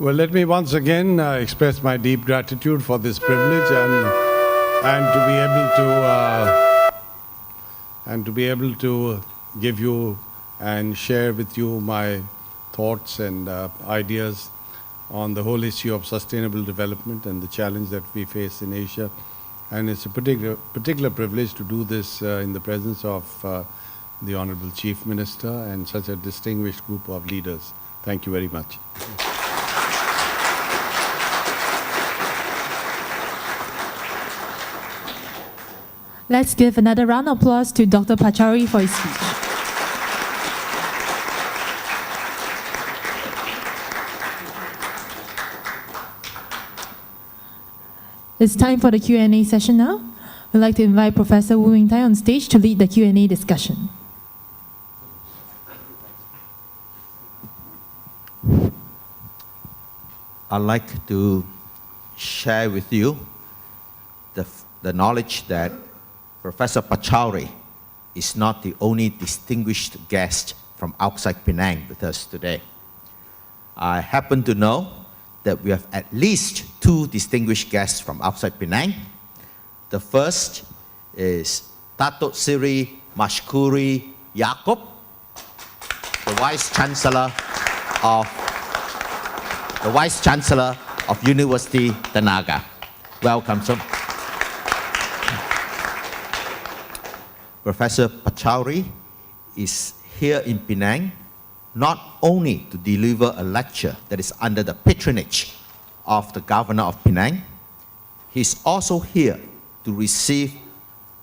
Well, let me once again express my deep gratitude for this privilege and to be able to give you and share with you my thoughts and ideas on the whole issue of sustainable development and the challenge that we face in Asia. And it's a particular privilege to do this in the presence of the Honorable Chief Minister and such a distinguished group of leaders. Thank you very much. Let's give another round of applause to Dr. Pachauri for his speech. It's time for the Q&A session now. We'd like to invite Professor Wu Ming Tai on stage to lead the Q&A discussion. I'd like to share with you the knowledge that Professor Pachauri is not the only distinguished guest from outside Penang with us today. I happen to know that we have at least 2 distinguished guests from outside Penang. The first is Datuk Seri Mashkuri Yaakob, the Vice Chancellor of University Tenaga. Welcome, sir. Professor Pachauri is here in Penang not only to deliver a lecture that is under the patronage of the Governor of Penang, he's also here to receive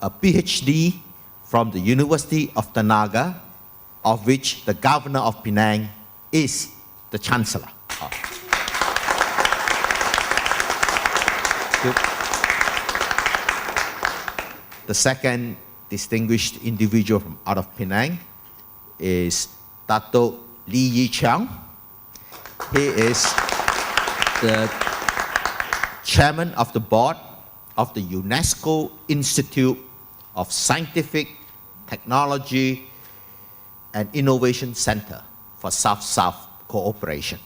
a PhD from the University of Tenaga, of which the Governor of Penang is the Chancellor. The second distinguished individual from out of Penang is Dato' Lee Yi Cheong. He is the chairman of the board of the UNESCO Institute of Scientific Technology and Innovation Center for South-South Cooperation.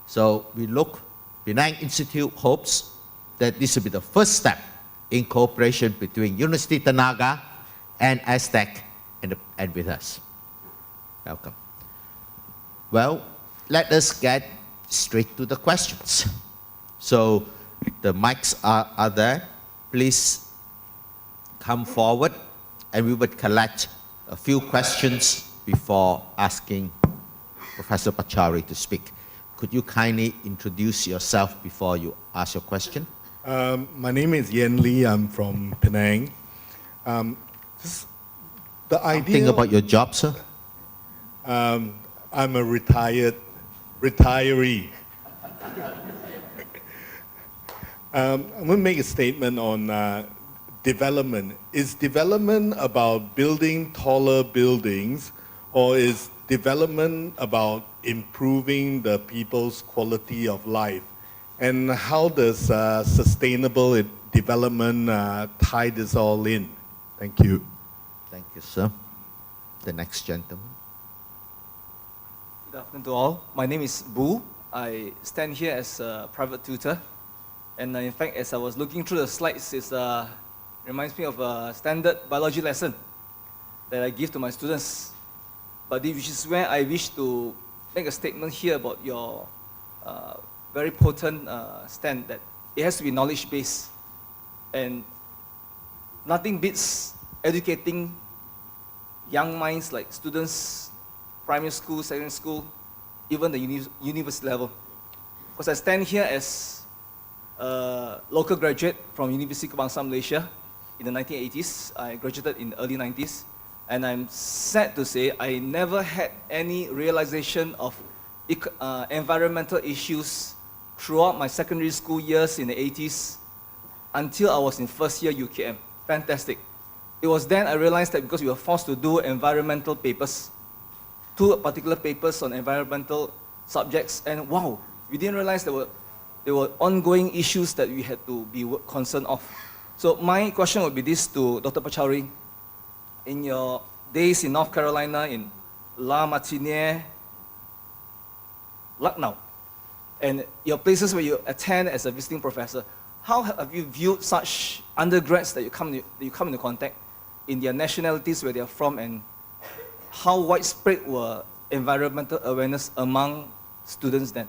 So Penang Institute hopes that this will be the first step in cooperation between University Tenaga and ASTEC and with us. Welcome. Well, let us get straight to the questions. So the mics are there. Please come forward and we would collect a few questions before asking Professor Pachauri to speak. Could you kindly introduce yourself before you ask your question? My name is Yen Lee. I'm from Penang. Think about your job, sir. I'm a retiree. I'm going to make a statement on development. Is development about building taller buildings, or is development about improving the people's quality of life? And how does sustainable development tie this all in? Thank you. Thank you, sir. The next gentleman. Good afternoon to all. My name is Bu. I stand here as a private tutor. And in fact, as I was looking through the slides, it reminds me of a standard biology lesson that I give to my students. But which is where I wish to make a statement here about your very potent stand that it has to be knowledge-based. And nothing beats educating young minds like students, primary school, secondary school, even the university level. Because I stand here as a local graduate from University Kebangsaan Malaysia in the 1980s. I graduated in the early 90s. And I'm sad to say I never had any realization of environmental issues throughout my secondary school years in the 80s until I was in first year UKM. Fantastic. It was then I realized that because we were forced to do environmental papers, 2 particular papers on environmental subjects, and wow, we didn't realize there were ongoing issues that we had to be concerned of. So my question would be this to Dr. Pachauri. In your days in North Carolina, in La Martiniere, Lucknow, and your places where you attend as a visiting professor, how have you viewed such undergrads that you come into contact in their nationalities where they are from, and how widespread were environmental awareness among students then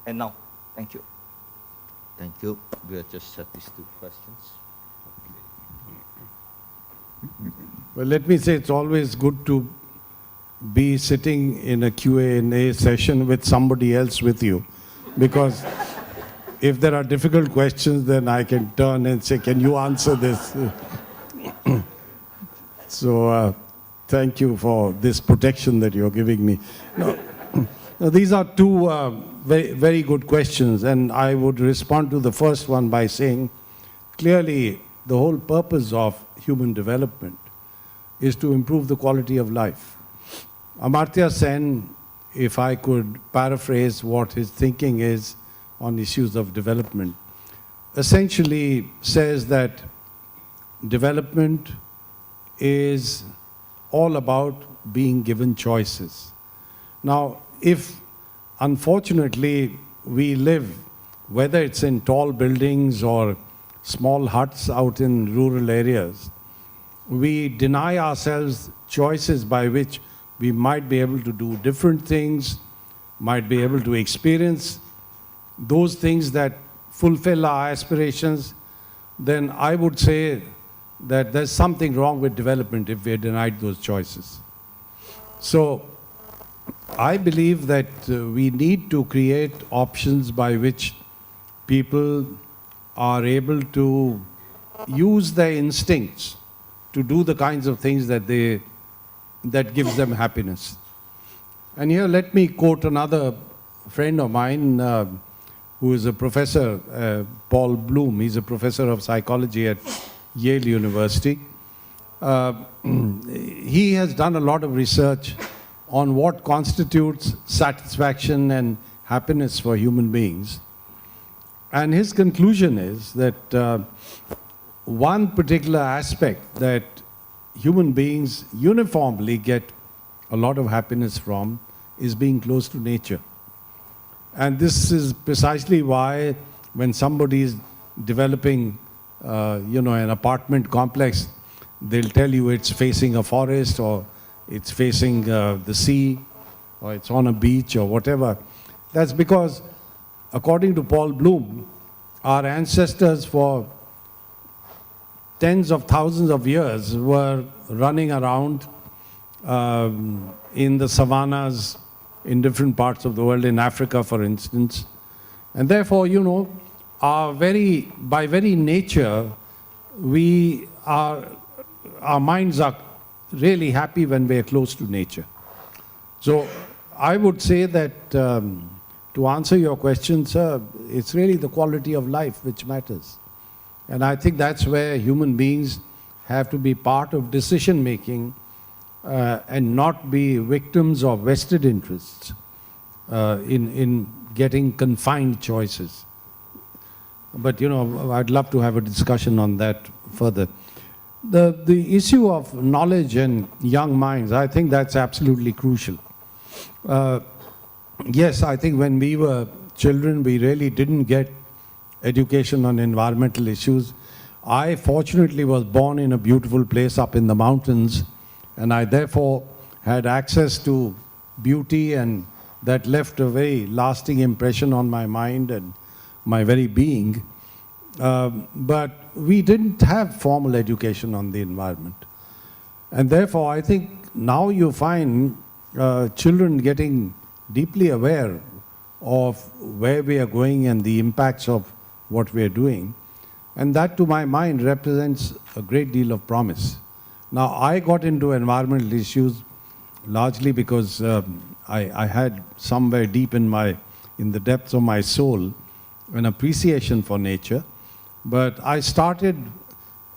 and now? Thank you. Thank you. We'll just set these two questions. Well, let me say it's always good to be sitting in a Q&A session with somebody else with you, because if there are difficult questions, then I can turn and say, can you answer this? So thank you for this protection that you're giving me. Now, these are two very, very good questions, and I would respond to the first one by saying, clearly, the whole purpose of human development is to improve the quality of life. Amartya Sen, if I could paraphrase what his thinking is on issues of development, essentially says that development is all about being given choices. Now, if unfortunately we live, whether it's in tall buildings or small huts out in rural areas, we deny ourselves choices by which we might be able to do different things, might be able to experience those things that fulfill our aspirations, then I would say that there's something wrong with development if we are denied those choices. So I believe that we need to create options by which people are able to use their instincts to do the kinds of things that gives them happiness. And here let me quote another friend of mine who is a professor, Paul Bloom. He's a professor of psychology at Yale University. He has done a lot of research on what constitutes satisfaction and happiness for human beings. And his conclusion is that one particular aspect that human beings uniformly get a lot of happiness from is being close to nature. And this is precisely why when somebody is developing an apartment complex, they'll tell you it's facing a forest, or it's facing the sea, or it's on a beach, or whatever. That's because, according to Paul Bloom, our ancestors for tens of thousands of years were running around in the savannas in different parts of the world, in Africa, for instance. And therefore, by very nature, our minds are really happy when we are close to nature. So I would say that to answer your question, sir, it's really the quality of life which matters. And I think that's where human beings have to be part of decision making and not be victims of vested interests in getting confined choices. But I'd love to have a discussion on that further. The issue of knowledge and young minds, I think that's absolutely crucial. Yes, I think when we were children, we really didn't get education on environmental issues. I fortunately was born in a beautiful place up in the mountains, and I therefore had access to beauty, and that left a very lasting impression on my mind and my very being. But we didn't have formal education on the environment. And therefore, I think now you find children getting deeply aware of where we are going and the impacts of what we are doing. And that, to my mind, represents a great deal of promise. Now, I got into environmental issues largely because I had somewhere deep in the depths of my soul an appreciation for nature. But I started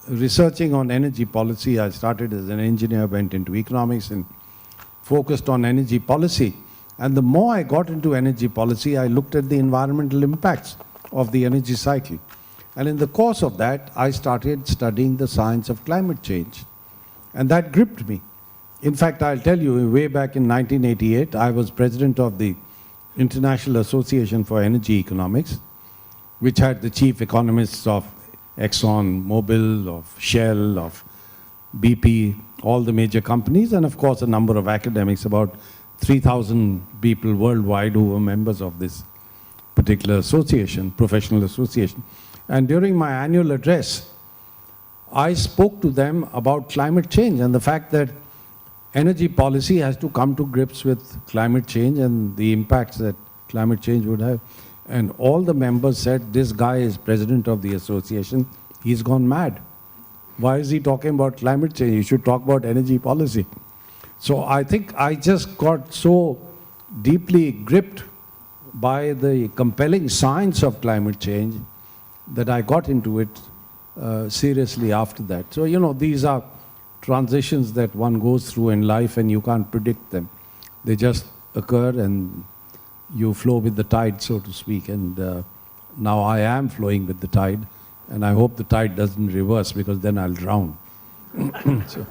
researching on energy policy. I started as an engineer, went into economics and focused on energy policy. And the more I got into energy policy, I looked at the environmental impacts of the energy cycle. And in the course of that, I started studying the science of climate change. And that gripped me. In fact, I'll tell you, way back in 1988, I was president of the International Association for Energy Economics, which had the chief economists of Exxon Mobil, of Shell, of BP, all the major companies, and of course a number of academics, about 3,000 people worldwide who were members of this particular association, professional association. And during my annual address, I spoke to them about climate change and the fact that energy policy has to come to grips with climate change and the impacts that climate change would have. And all the members said, this guy is president of the association, he's gone mad. Why is he talking about climate change? He should talk about energy policy. So I think I just got so deeply gripped by the compelling science of climate change that I got into it seriously after that. So, you know, these are transitions that one goes through in life and you can't predict them. They just occur and you flow with the tide, so to speak. And now I am flowing with the tide, and I hope the tide doesn't reverse because then I'll drown. So.